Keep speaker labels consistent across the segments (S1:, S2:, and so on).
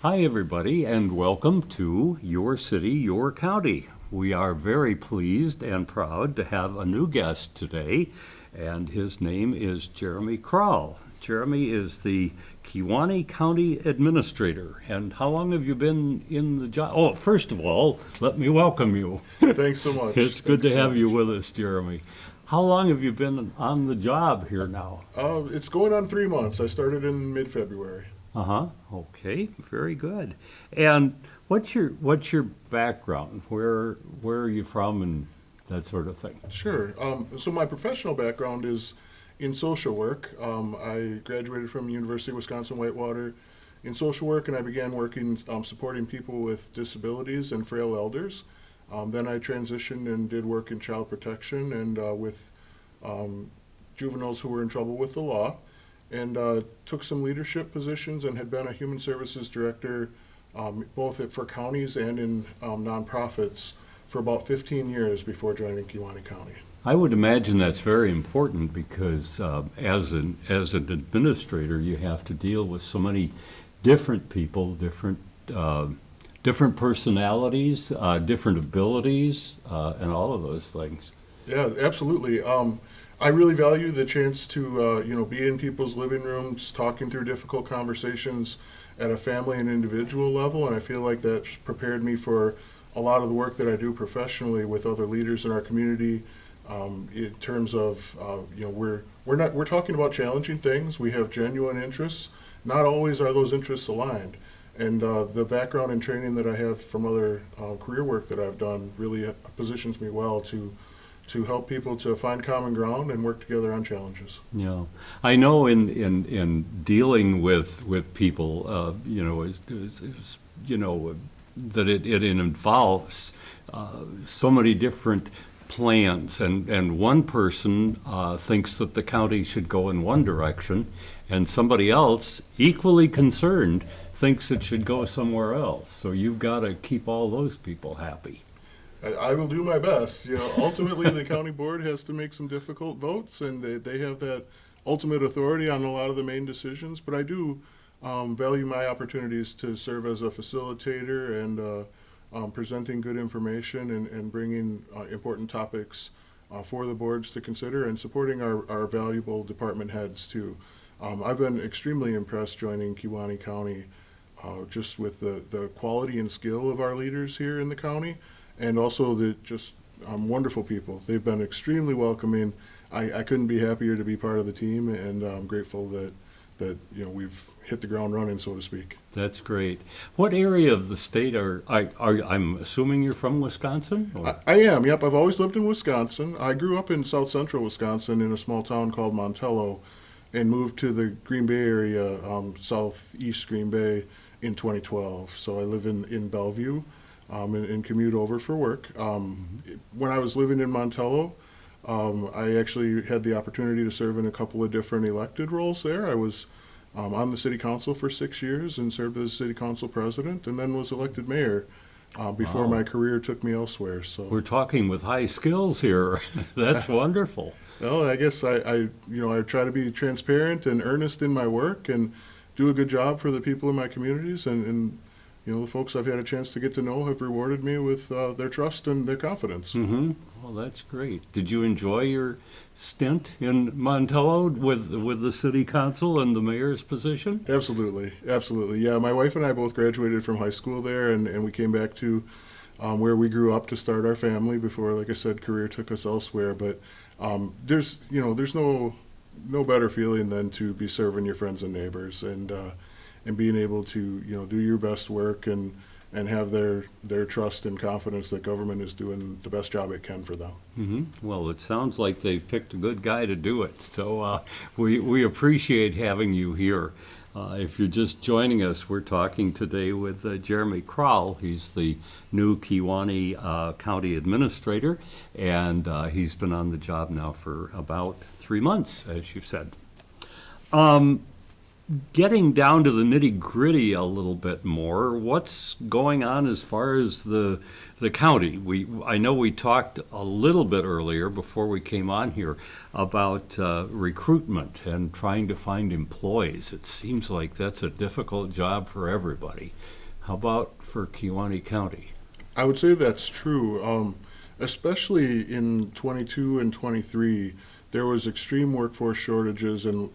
S1: Hi, everybody, and welcome to Your City, Your County. We are very pleased and proud to have a new guest today, and his name is Jeremy Kral. Jeremy is the Kewaunee County Administrator. And how long have you been in the job? Oh, first of all, let me welcome you.
S2: Thanks so much.
S1: It's good
S2: Thanks
S1: to
S2: so
S1: have you
S2: much.
S1: with us, Jeremy. How long have you been on the job here now?
S2: It's going on 3 months. I started in mid-February.
S1: Uh-huh. Okay, very good. And what's your background? Where are you from and that sort of thing?
S2: Sure. So my professional background is in social work. I graduated from University of Wisconsin-Whitewater in social work, and I began working supporting people with disabilities and frail elders. Then I transitioned and did work in child protection and with juveniles who were in trouble with the law, and took some leadership positions and had been a human services director for counties and in nonprofits for about 15 years before joining Kewaunee County.
S1: I would imagine that's very important because as an administrator, you have to deal with so many different people, different personalities, different abilities, and all of those things.
S2: Yeah, absolutely. I really value the chance to be in people's living rooms, talking through difficult conversations at a family and individual level, and I feel like that's prepared me for a lot of the work that I do professionally with other leaders in our community. In terms of we're talking about challenging things. We have genuine interests. Not always are those interests aligned, and the background and training that I have from other career work that I've done really positions me well to help people to find common ground and work together on challenges.
S1: Yeah, I know in dealing with people, that it involves so many different plans, and one person thinks that the county should go in one direction, and somebody else, equally concerned, thinks it should go somewhere else. So you've got to keep all those people happy.
S2: I will do my best. Ultimately, the county board has to make some difficult votes, and they have that ultimate authority on a lot of the main decisions. But I do value my opportunities to serve as a facilitator and presenting good information and bringing important topics for the boards to consider and supporting our valuable department heads too. I've been extremely impressed joining Kewaunee County just with the quality and skill of our leaders here in the county, and also the just wonderful people. They've been extremely welcoming. I couldn't be happier to be part of the team, and I'm grateful that we've hit the ground running, so to speak.
S1: That's great. What area of the state I'm assuming you're from Wisconsin? Or?
S2: I am, yep. I've always lived in Wisconsin. I grew up in south central Wisconsin in a small town called Montello and moved to the Green Bay area, southeast Green Bay, in 2012. So I live in Bellevue and commute over for work. When I was living in Montello, I actually had the opportunity to serve in a couple of different elected roles there. I was on the city council for 6 years and served as city council president, and then was elected mayor before
S1: Wow.
S2: my career took me elsewhere. So
S1: We're talking with high skills here. That's wonderful.
S2: well, I guess I try to be transparent and earnest in my work and do a good job for the people in my communities, and the folks I've had a chance to get to know have rewarded me with their trust and their confidence.
S1: Mm-hmm. Well, that's great. Did you enjoy your stint in Montello with the city council and the mayor's position?
S2: Absolutely, absolutely. Yeah, my wife and I both graduated from high school there, and we came back to where we grew up to start our family before, like I said, career took us elsewhere. But there's no better feeling than to be serving your friends and neighbors and being able to do your best work and have their trust and confidence that government is doing the best job it can for them.
S1: Mm-hmm. Well, it sounds like they've picked a good guy to do it. So we appreciate having you here. If you're just joining us, we're talking today with Jeremy Kral. He's the new Kewaunee County Administrator, and he's been on the job now for about 3 months, as you said. getting down to the nitty-gritty a little bit more, what's going on as far as the county? I know we talked a little bit earlier before we came on here about recruitment and trying to find employees. It seems like that's a difficult job for everybody. How about for Kewaunee County?
S2: I would say that's true, especially in 22 and 23. There was extreme workforce shortages, and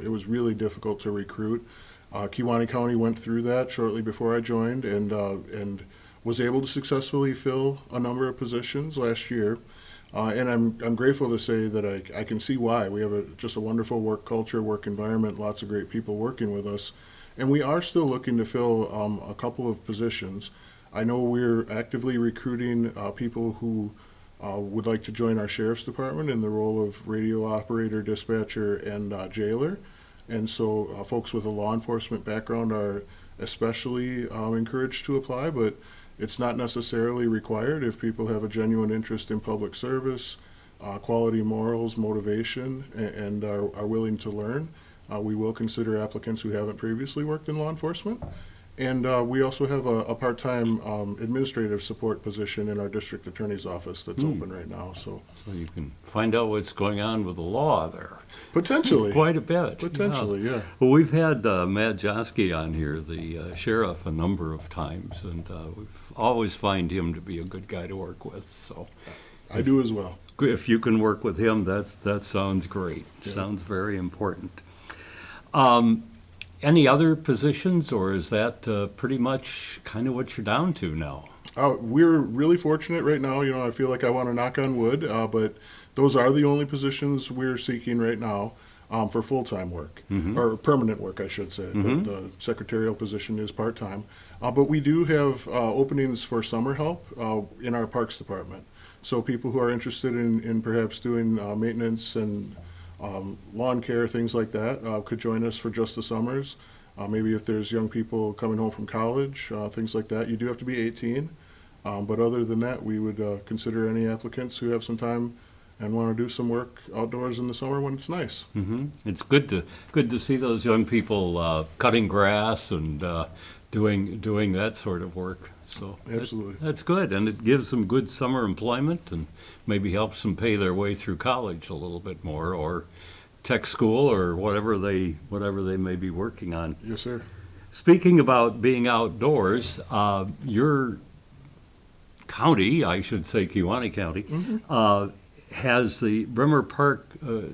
S2: it was really difficult to recruit. Kewaunee County went through that shortly before I joined, and was able to successfully fill a number of positions last year. And I'm grateful to say that I can see why. We have just a wonderful work culture, work environment, lots of great people working with us, and we are still looking to fill a couple of positions. I know we're actively recruiting people who would like to join our sheriff's department in the role of radio operator, dispatcher, and jailer. And so folks with a law enforcement background are especially encouraged to apply, but it's not necessarily required. If people have a genuine interest in public service, quality morals, motivation, and are willing to learn, we will consider applicants who haven't previously worked in law enforcement. And we also have a part-time administrative support position in our district attorney's office that's open right now. So
S1: you can find out what's going on with the law there.
S2: Potentially.
S1: Quite a bit.
S2: Potentially, yeah.
S1: Well, we've had Matt Joski on here, the sheriff, a number of times, and we've always find him to be a good guy to work with. So
S2: I do as well.
S1: if you can work with him, that sounds great.
S2: Yeah.
S1: Sounds very important. Any other positions, or is that pretty much kind of what you're down to now?
S2: We're really fortunate right now. You know, I feel like I want to knock on wood, but those are the only positions we're seeking right now for full-time work, or permanent work, I should say. The secretarial position is part-time. But we do have openings for summer help in our parks department. So people who are interested in perhaps doing maintenance and lawn care, things like that, could join us for just the summers. Maybe if there's young people coming home from college, things like that. You do have to be 18. But other than that, we would consider any applicants who have some time and want to do some work outdoors in the summer when it's nice.
S1: It's good to see those young people cutting grass and doing that sort of work. So
S2: Absolutely.
S1: that's good, and it gives them good summer employment and maybe helps them pay their way through college a little bit more, or tech school, or whatever they may be working on.
S2: Yes, sir.
S1: Speaking about being outdoors, your county, I should say Kewaunee County, has the Bremer Park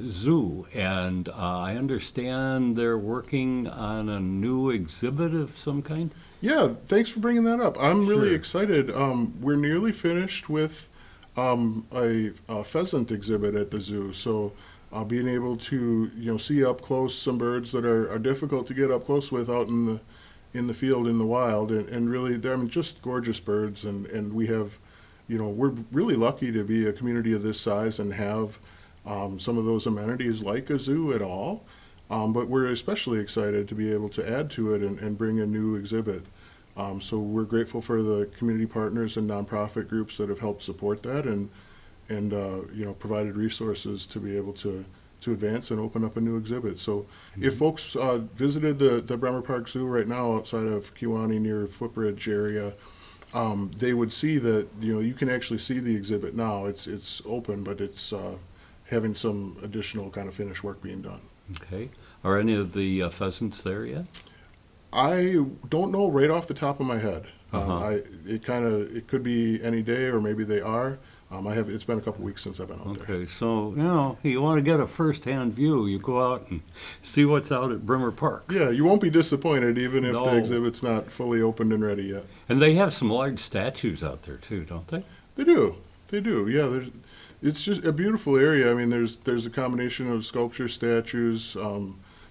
S1: Zoo, and I understand they're working on a new exhibit of some kind?
S2: Yeah, thanks for bringing that up. I'm really
S1: Sure.
S2: excited. We're nearly finished with a pheasant exhibit at the zoo. So being able to see up close some birds that are difficult to get up close with out in the field in the wild, and really they're just gorgeous birds. And we have, we're really lucky to be a community of this size and have some of those amenities like a zoo at all. But we're especially excited to be able to add to it and bring a new exhibit. So we're grateful for the community partners and nonprofit groups that have helped support that and provided resources to be able to advance and open up a new exhibit. So if folks visited the Bremer Park Zoo right now outside of Kewaunee near Footbridge area, they would see that you can actually see the exhibit now. It's open, but it's having some additional kind of finished work being done.
S1: Okay. Are any of the pheasants there yet?
S2: I don't know right off the top of my head. It could be any day, or maybe they are. It's been a couple weeks since I've been out there.
S1: Okay, so you want to get a first-hand view, you go out and see what's out at Bremer Park.
S2: Yeah, you won't be disappointed even if
S1: No.
S2: the exhibit's not fully opened and ready yet.
S1: And they have some large statues out there too, don't they?
S2: They do. Yeah, it's just a beautiful area. I mean, there's a combination of sculpture, statues,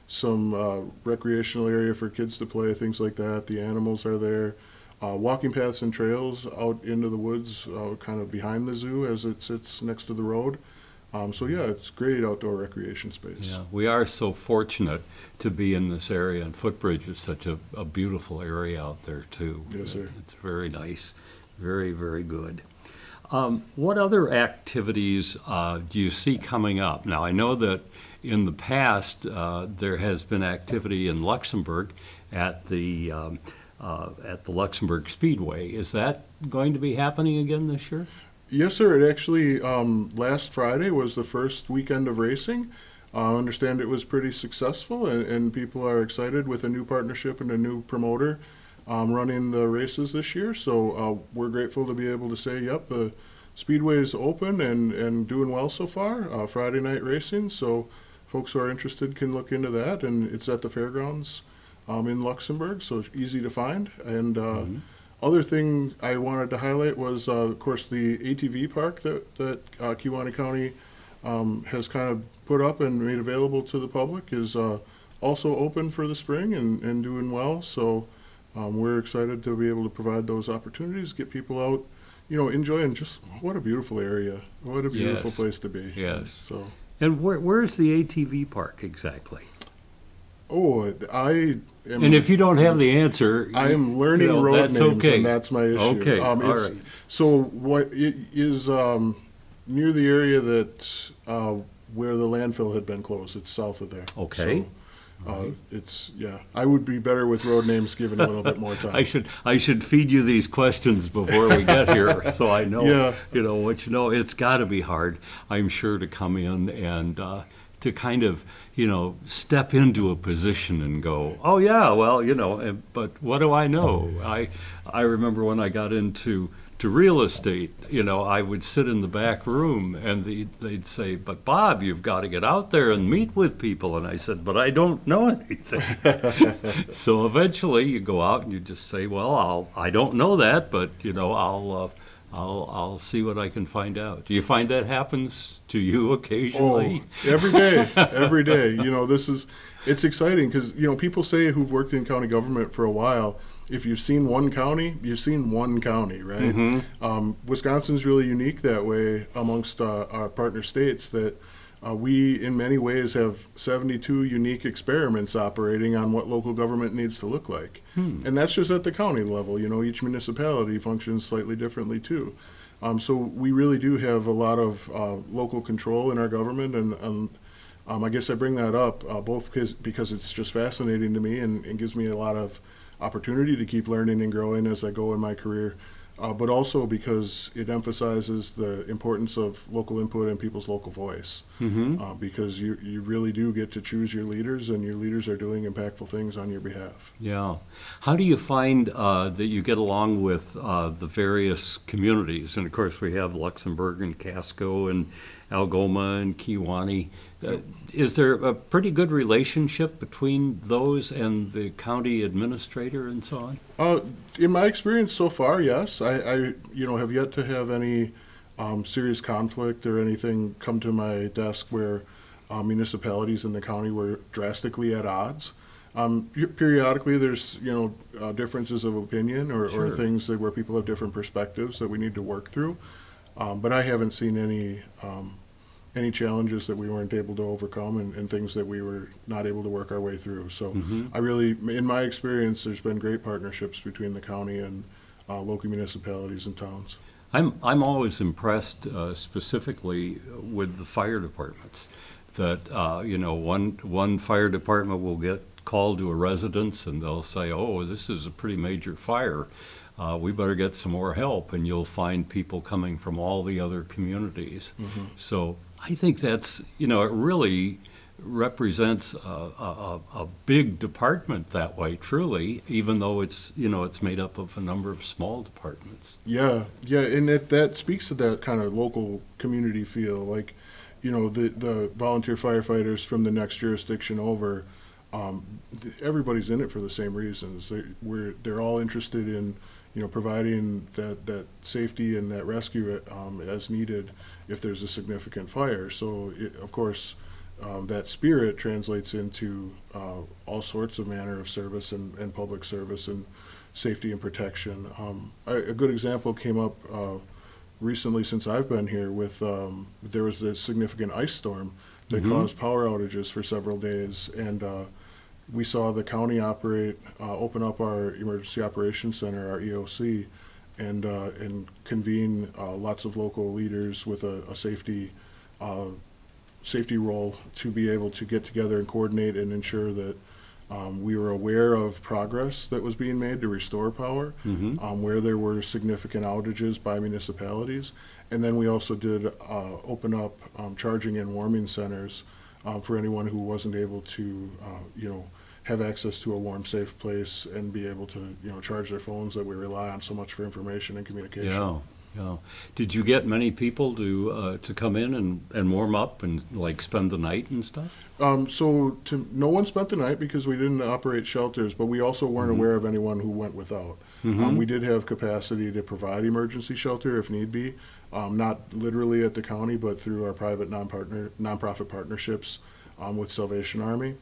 S2: some recreational area for kids to play, things like that. The animals are there. Walking paths and trails out into the woods, kind of behind the zoo as it sits next to the road. So yeah, it's great outdoor recreation space.
S1: Yeah, we are so fortunate to be in this area, and Footbridge is such a beautiful area out there too.
S2: Yes, sir.
S1: It's very nice, very, very good. What other activities do you see coming up? Now, I know that in the past, there has been activity in Luxembourg at the Luxembourg Speedway. Is that going to be happening again this year?
S2: Yes, sir. It actually, last Friday was the first weekend of racing. I understand it was pretty successful, and people are excited with a new partnership and a new promoter running the races this year. So we're grateful to be able to say, yep, the Speedway is open and doing well so far. Friday night racing, so folks who are interested can look into that, and it's at the fairgrounds in Luxembourg, so it's easy to find. And other thing I wanted to highlight was, of course, the ATV park that Kewaunee County has kind of put up and made available to the public is also open for the spring and doing well. So we're excited to be able to provide those opportunities, get people out, enjoying just what a beautiful area, what a beautiful place to be.
S1: Yes.
S2: So.
S1: And where's the ATV park exactly?
S2: Oh, I am.
S1: And if you don't have the answer,
S2: I am learning road
S1: that's
S2: names,
S1: okay.
S2: and that's my issue.
S1: Okay, all right.
S2: So what it is near the area that where the landfill had been closed. It's south of there.
S1: Okay.
S2: So, it's I would be better with road names given a little bit more time.
S1: I should feed you these questions before we get here, so I know what you know. It's got to be hard, I'm sure, to come in and to kind of step into a position and go, oh yeah, well but what do I know? I remember when I got into real estate, I would sit in the back room and they'd say, but Bob, you've got to get out there and meet with people. And I said, but I don't know anything. So eventually you go out and you just say, well, I don't know that, but I'll see what I can find out. Do you find that happens to you occasionally?
S2: Oh, every day, every day. It's exciting because, people say who've worked in county government for a while, if you've seen one county, you've seen one county, right?
S1: Mm-hmm.
S2: Wisconsin's really unique that way amongst our partner states that we, in many ways, have 72 unique experiments operating on what local government needs to look like. And that's just at the county level. Each municipality functions slightly differently, too. So we really do have a lot of local control in our government, and I guess I bring that up both because it's just fascinating to me and gives me a lot of opportunity to keep learning and growing as I go in my career, but also because it emphasizes the importance of local input and people's local voice. Because you really do get to choose your leaders, and your leaders are doing impactful things on your behalf.
S1: Yeah. How do you find that you get along with the various communities? And of course we have Luxembourg and Casco and Algoma and Kewaunee. Is there a pretty good relationship between those and the county administrator and so on?
S2: In my experience so far, yes. I have yet to have any serious conflict or anything come to my desk where municipalities in the county were drastically at odds. Periodically, there's differences of opinion or things where people have different perspectives that we need to work through. But I haven't seen any challenges that we weren't able to overcome and things that we were not able to work our way through. So I really, in my experience, there's been great partnerships between the county and local municipalities and towns.
S1: I'm always impressed specifically with the fire departments that, one fire department will get called to a residence and they'll say, oh, this is a pretty major fire. We better get some more help, and you'll find people coming from all the other communities. So I think that's, it really represents a big department that way, truly, even though it's made up of a number of small departments.
S2: Yeah, and if that speaks to that kind of local community feel, like, the volunteer firefighters from the next jurisdiction over, everybody's in it for the same reasons. They're all interested in providing that safety and that rescue as needed if there's a significant fire. So, of course, that spirit translates into all sorts of manner of service and public service and safety and protection. A good example came up recently since I've been here with there was a significant ice storm that caused power outages for several days, and we saw the county open up our Emergency Operations Center, our EOC, and convene lots of local leaders with a safety safety role to be able to get together and coordinate and ensure that we were aware of progress that was being made to restore power, where there were significant outages by municipalities. And then we also did open up charging and warming centers for anyone who wasn't able to, have access to a warm, safe place and be able to, charge their phones that we rely on so much for information and communication.
S1: Yeah, yeah. Did you get many people to come in and warm up and like spend the night and stuff?
S2: No one spent the night because we didn't operate shelters, but we also weren't aware of anyone who went without. We did have capacity to provide emergency shelter if need be, not literally at the county, but through our private nonprofit partnerships with Salvation Army.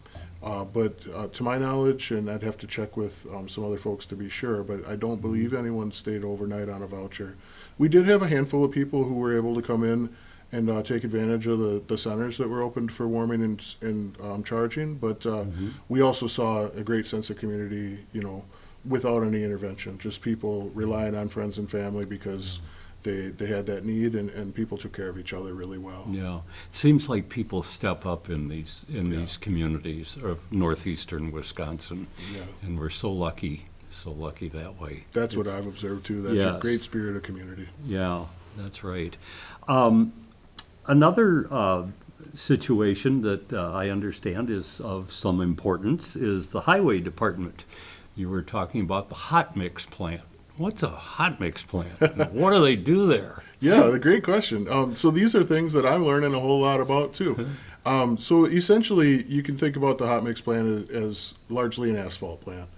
S2: But to my knowledge, and I'd have to check with some other folks to be sure, but I don't believe anyone stayed overnight on a voucher. We did have a handful of people who were able to come in and take advantage of the centers that were opened for warming and charging, but we also saw a great sense of community, without any intervention, just people relying on friends and family because they had that need, and people took care of each other really well.
S1: Yeah, it seems like people step up in these communities of northeastern Wisconsin, and we're so lucky that way.
S2: That's what I've observed too. That's a great spirit of community.
S1: Yeah, that's right. Another situation that I understand is of some importance is the highway department. You were talking about the hot mix plant. What's a hot mix plant? What do they do there?
S2: Yeah, a great question. So these are things that I'm learning a whole lot about too. So essentially, you can think about the hot mix plant as largely an asphalt plant.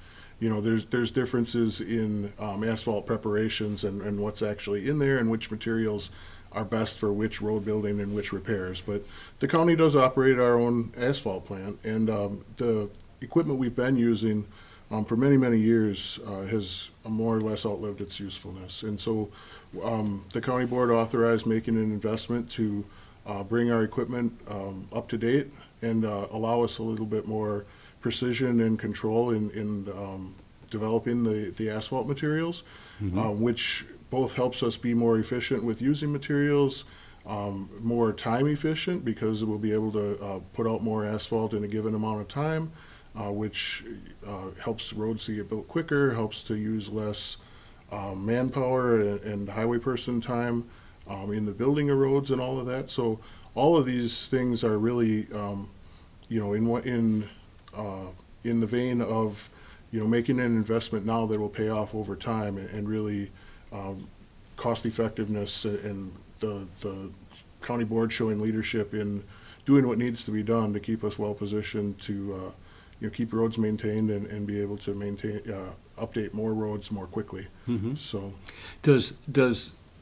S2: There's differences in asphalt preparations and what's actually in there and which materials are best for which road building and which repairs. But the county does operate our own asphalt plant, and the equipment we've been using for many, many years has more or less outlived its usefulness. And so the county board authorized making an investment to bring our equipment up to date and allow us a little bit more precision and control in developing the asphalt materials, which both helps us be more efficient with using materials, more time efficient because we'll be able to put out more asphalt in a given amount of time, which helps roads to get built quicker, helps to use less manpower and highway person time in the building of roads and all of that. So all of these things are really, in the vein of, making an investment now that will pay off over time and really cost effectiveness and the county board showing leadership in doing what needs to be done to keep us well positioned to keep roads maintained and be able to update more roads more quickly. So,
S1: does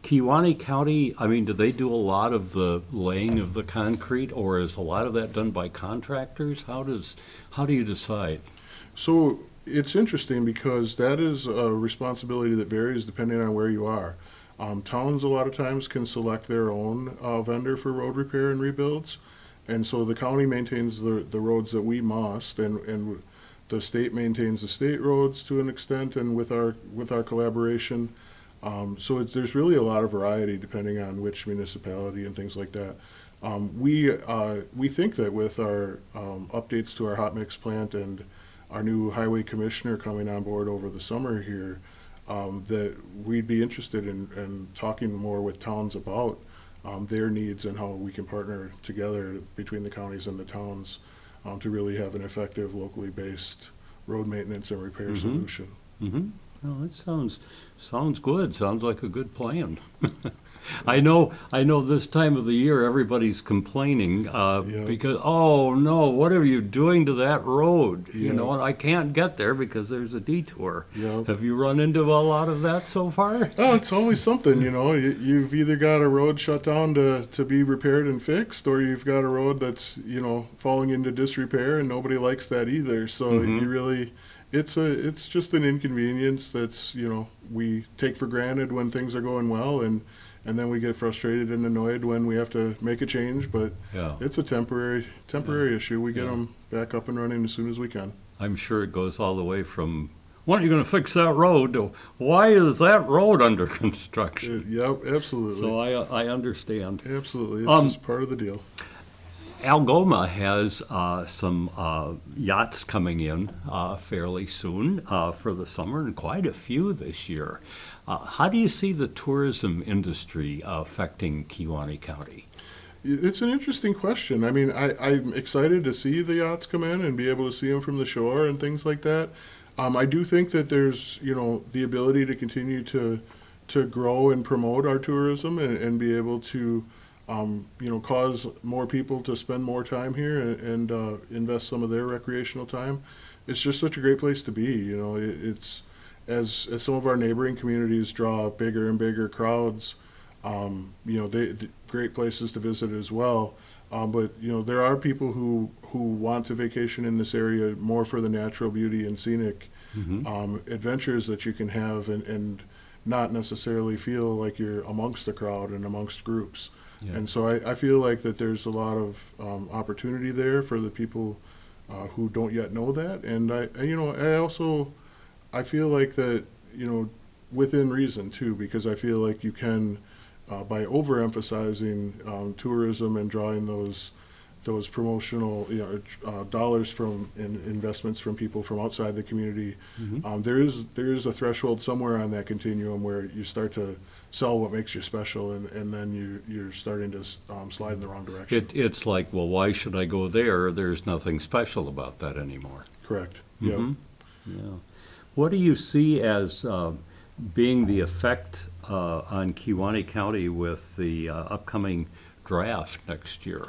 S1: Kewaunee County, do they do a lot of the laying of the concrete, or is a lot of that done by contractors? How do you decide?
S2: So it's interesting because that is a responsibility that varies depending on where you are. Towns a lot of times can select their own vendor for road repair and rebuilds. And so the county maintains the roads that we must, and the state maintains the state roads to an extent, and with our collaboration. So there's really a lot of variety depending on which municipality and things like that. We think that with our updates to our hot mix plant and our new highway commissioner coming on board over the summer here, that we'd be interested in talking more with towns about their needs and how we can partner together between the counties and the towns to really have an effective locally based road maintenance and repair solution.
S1: Well, that sounds good. Sounds like a good plan. I know this time of the year everybody's complaining because, oh no, what are you doing to that road? And I can't get there because there's a detour. Have you run into a lot of that so far?
S2: Oh, it's always something, You've either got a road shut down to be repaired and fixed, or you've got a road that's, falling into disrepair, and nobody likes that either. So you really... It's just an inconvenience that's, we take for granted when things are going well, and then we get frustrated and annoyed when we have to make a change, but it's a temporary issue. We get them back up and running as soon as we can.
S1: I'm sure it goes all the way from, when are you going to fix that road, to why is that road under construction?
S2: Yep, absolutely.
S1: So I understand.
S2: Absolutely. It's just part of the deal.
S1: Algoma has some yachts coming in fairly soon for the summer, and quite a few this year. How do you see the tourism industry affecting Kewaunee County?
S2: It's an interesting question. I mean, I'm excited to see the yachts come in and be able to see them from the shore and things like that. I do think that there's, the ability to continue to grow and promote our tourism and be able to, cause more people to spend more time here and invest some of their recreational time. It's just such a great place to be. It's as some of our neighboring communities draw bigger and bigger crowds. They great places to visit as well. But there are people who want to vacation in this area more for the natural beauty and scenic adventures that you can have, and not necessarily feel like you're amongst the crowd and amongst groups. Yeah. And so I feel like that there's a lot of opportunity there for the people who don't yet know that. And I feel like that, within reason too, because I feel like you can, by overemphasizing tourism and drawing those promotional dollars from investments from people from outside the community, there is a threshold somewhere on that continuum where you start to sell what makes you special, and then you're starting to slide in the wrong direction.
S1: It's like, well, why should I go there? There's nothing special about that anymore.
S2: Correct.
S1: Mm-hmm. Yeah. What do you see as being the effect on Kewaunee County with the upcoming draft next year?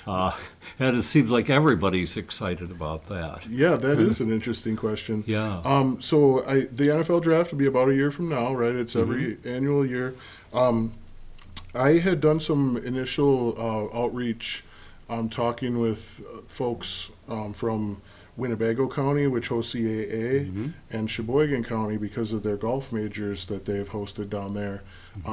S1: And it seems like everybody's excited about that.
S2: Yeah, that is an interesting question.
S1: Yeah.
S2: So the NFL draft will be about a year from now, right? It's every annual year. I had done some initial outreach, talking with folks from Winnebago County, which hosts CAA, and Sheboygan County because of their golf majors that they've hosted down there,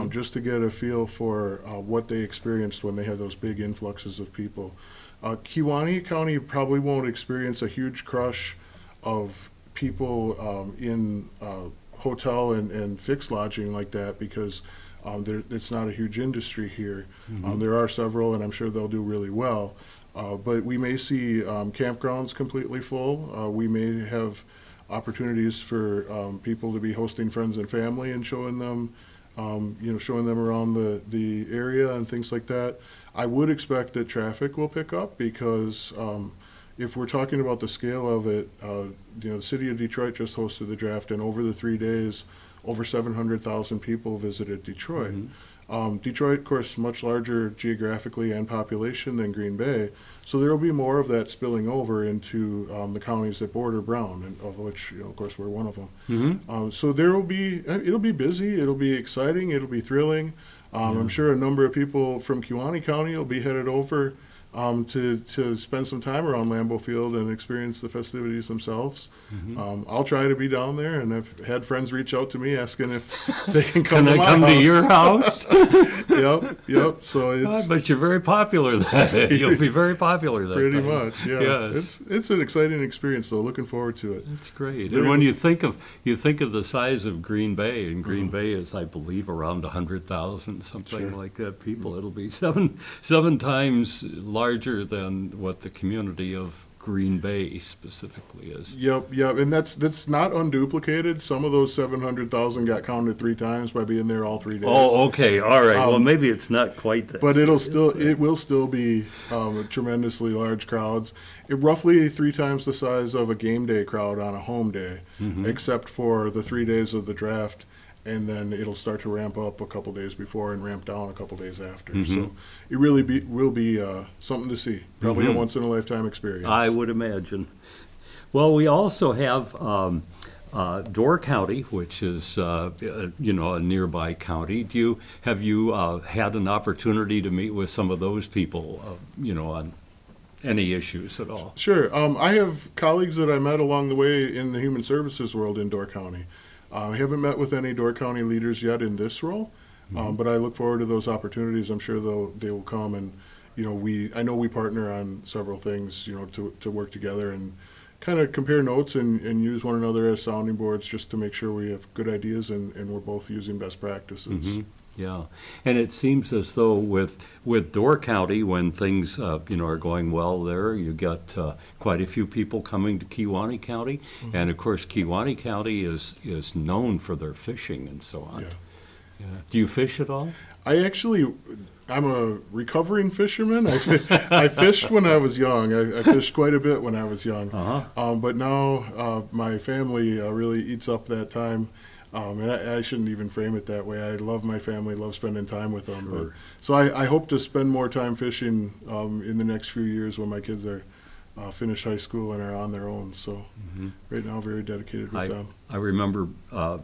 S2: just to get a feel for what they experienced when they had those big influxes of people. Kewaunee County probably won't experience a huge crush of people in hotel and fixed lodging like that because it's not a huge industry here. There are several, and I'm sure they'll do really well. But we may see campgrounds completely full. We may have opportunities for people to be hosting friends and family and showing them around the area and things like that. I would expect that traffic will pick up because if we're talking about the scale of it, the city of Detroit just hosted the draft, and over the 3 days, over 700,000 people visited Detroit. Detroit, of course, much larger geographically and population than Green Bay, so there will be more of that spilling over into the counties that border Brown, and of which, of course, we're one of them. So it'll be busy, it'll be exciting, it'll be thrilling. I'm sure a number of people from Kewaunee County will be headed over to spend some time around Lambeau Field and experience the festivities themselves. I'll try to be down there, and I've had friends reach out to me asking if they can come to my house.
S1: Can they come to your house?
S2: Yep. So
S1: but you're very popular then. You'll be very popular then.
S2: Pretty much, yeah.
S1: Yes.
S2: It's an exciting experience, though. Looking forward to it.
S1: That's great. And when you think of the size of Green Bay, and Green Bay is, I believe, around 100,000, something like that people. It'll be seven times larger than what the community of Green Bay specifically is.
S2: Yep, and that's not unduplicated. Some of those 700,000 got counted 3 times by being there all 3 days.
S1: Oh, okay, all right. Well, maybe it's not quite that.
S2: But it will still be tremendously large crowds. Roughly 3 times the size of a game day crowd on a home day, except for the 3 days of the draft. And then it'll start to ramp up a couple days before and ramp down a couple days after. So it really will be something to see. Probably a once-in-a-lifetime experience.
S1: I would imagine. Well, we also have Door County, which is a nearby county. Have you had an opportunity to meet with some of those people, on any issues at all?
S2: Sure. I have colleagues that I met along the way in the human services world in Door County. I haven't met with any Door County leaders yet in this role, but I look forward to those opportunities. I'm sure they will come, and I know we partner on several things, to work together and kind of compare notes and use one another as sounding boards just to make sure we have good ideas and we're both using best practices.
S1: Yeah, and it seems as though with Door County, when things are going well there, you got quite a few people coming to Kewaunee County, and of course Kewaunee County is known for their fishing and so on.
S2: Yeah.
S1: Yeah. Do you fish at all?
S2: I'm a recovering fisherman. I fished when I was young. I fished quite a bit when I was young. But now my family really eats up that time. And I shouldn't even frame it that way. I love my family, love spending time with them.
S1: Sure.
S2: So I hope to spend more time fishing in the next few years when my kids are finished high school and are on their own. So right now, very dedicated with them.
S1: I remember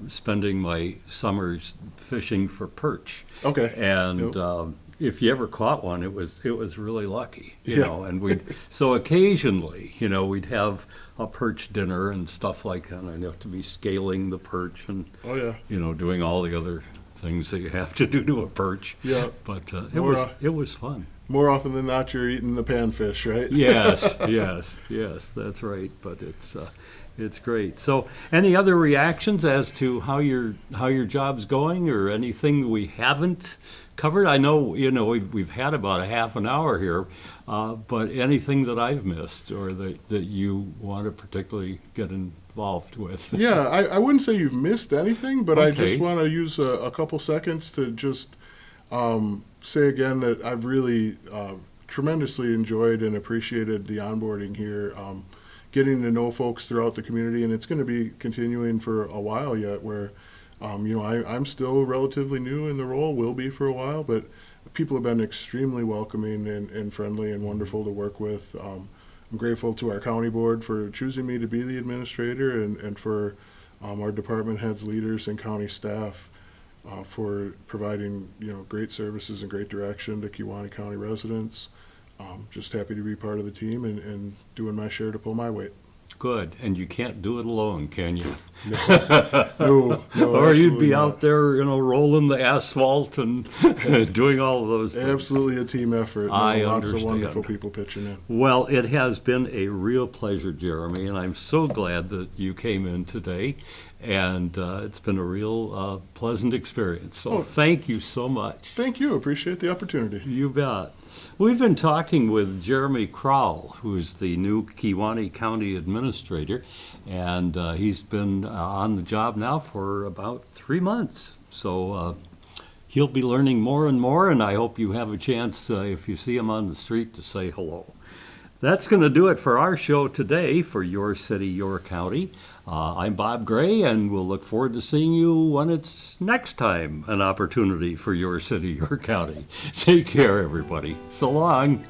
S1: spending my summers fishing for perch.
S2: Okay.
S1: And
S2: Yep.
S1: If you ever caught one, it was really lucky, you
S2: Yeah.
S1: know. And so occasionally, we'd have a perch dinner and stuff like that. And I'd have to be scaling the perch and
S2: Oh yeah.
S1: doing all the other things that you have to do to a perch.
S2: Yeah.
S1: But
S2: More,
S1: it was fun.
S2: More often than not, you're eating the panfish, right?
S1: Yes, that's right. But it's great. So, any other reactions as to how your job's going, or anything we haven't covered? I know we've had about a half an hour here, but anything that I've missed or that you want to particularly get involved with?
S2: Yeah, I wouldn't say you've missed anything, but I
S1: Okay.
S2: just want to use a couple seconds to just say again that I've really tremendously enjoyed and appreciated the onboarding here, getting to know folks throughout the community, and it's going to be continuing for a while yet where, I'm still relatively new in the role, will be for a while, but people have been extremely welcoming and friendly and wonderful to work with. I'm grateful to our county board for choosing me to be the administrator and for our department heads, leaders, and county staff for providing great services and great direction to Kewaunee County residents. Just happy to be part of the team and doing my share to pull my weight.
S1: Good. And you can't do it alone, can you?
S2: No,
S1: Or you'd be
S2: absolutely
S1: out
S2: not.
S1: there, rolling the asphalt and doing all of those things.
S2: Absolutely a team effort.
S1: I
S2: Lots of
S1: understand.
S2: wonderful people pitching in.
S1: Well, it has been a real pleasure, Jeremy, and I'm so glad that you came in today. And it's been a real pleasant experience. So thank you so much.
S2: Thank you. Appreciate the opportunity.
S1: You bet. We've been talking with Jeremy Kral, who is the new Kewaunee County Administrator, and he's been on the job now for about 3 months. So he'll be learning more and more, and I hope you have a chance, if you see him on the street, to say hello. That's going to do it for our show today for Your City, Your County. I'm Bob Gray, and we'll look forward to seeing you when it's next time an opportunity for Your City, Your County. Take care, everybody. So long.